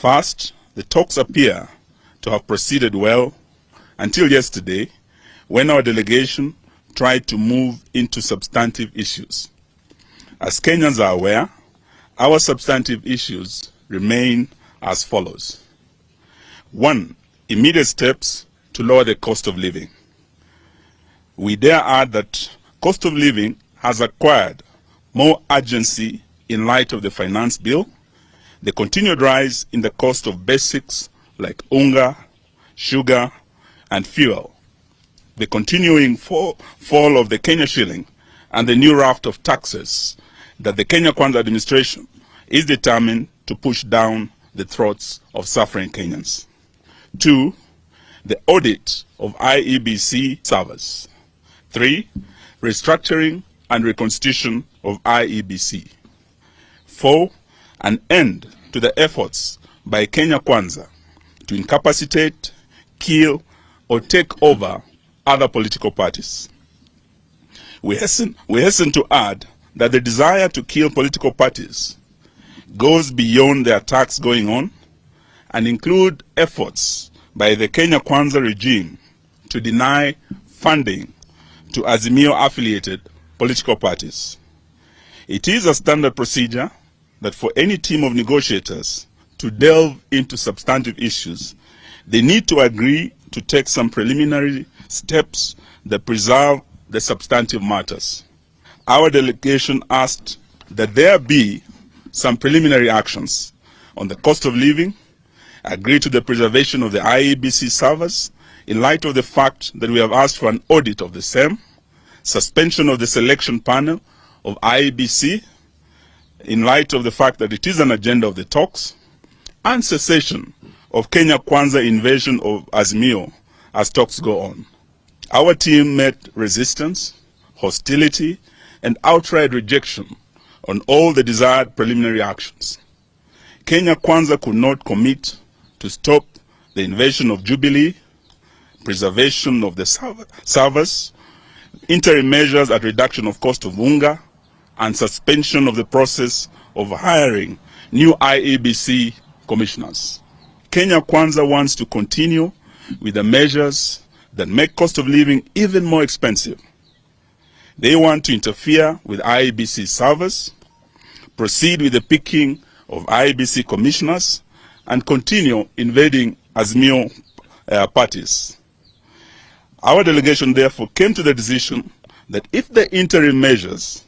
First, the talks appear to have proceeded well until yesterday, when our delegation tried to move into substantive issues. As Kenyans are aware, our substantive issues remain as follows. 1. Immediate steps to lower the cost of living. We dare add that cost of living has acquired more urgency in light of the finance bill, the continued rise in the cost of basics like unga, sugar, and fuel, the continuing fall of the Kenya shilling, and the new raft of taxes that the Kenya Kwanza administration is determined to push down the throats of suffering Kenyans. 2. The audit of IEBC servers. 3. Restructuring and reconstitution of IEBC. 4. An end to the efforts by Kenya Kwanza to incapacitate, kill, or take over other political parties. We hasten to add that the desire to kill political parties goes beyond the attacks going on and include efforts by the Kenya Kwanza regime to deny funding to Azimio affiliated political parties. It is a standard procedure that for any team of negotiators to delve into substantive issues, they need to agree to take some preliminary steps that preserve the substantive matters. Our delegation asked that there be some preliminary actions on the cost of living, agree to the preservation of the IEBC servers in light of the fact that we have asked for an audit of the same, suspension of the selection panel of IEBC in light of the fact that it is an agenda of the talks, and cessation of Kenya Kwanza invasion of Azimio as talks go on. Our team met resistance, hostility, and outright rejection on all the desired preliminary actions. Kenya Kwanza could not commit to stop the invasion of Jubilee, preservation of the servers, interim measures at reduction of cost of unga, and suspension of the process of hiring new IEBC commissioners. Kenya Kwanza wants to continue with the measures that make cost of living even more expensive. They want to interfere with IEBC servers, proceed with the picking of IEBC commissioners, and continue invading Azimio parties. Our delegation therefore came to the decision that if the interim measures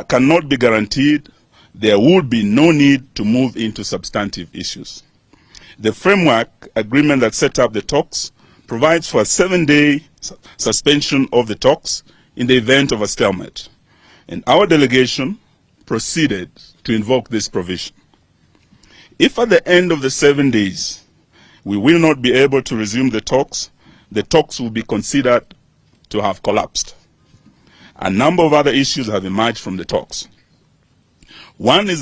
cannot be guaranteed, there would be no need to move into substantive issues. The framework agreement that set up the talks provides for a 7-day suspension of the talks in the event of a stalemate, and our delegation proceeded to invoke this provision. If at the end of the 7 days we will not be able to resume the talks will be considered to have collapsed. A number of other issues have emerged from the talks. One is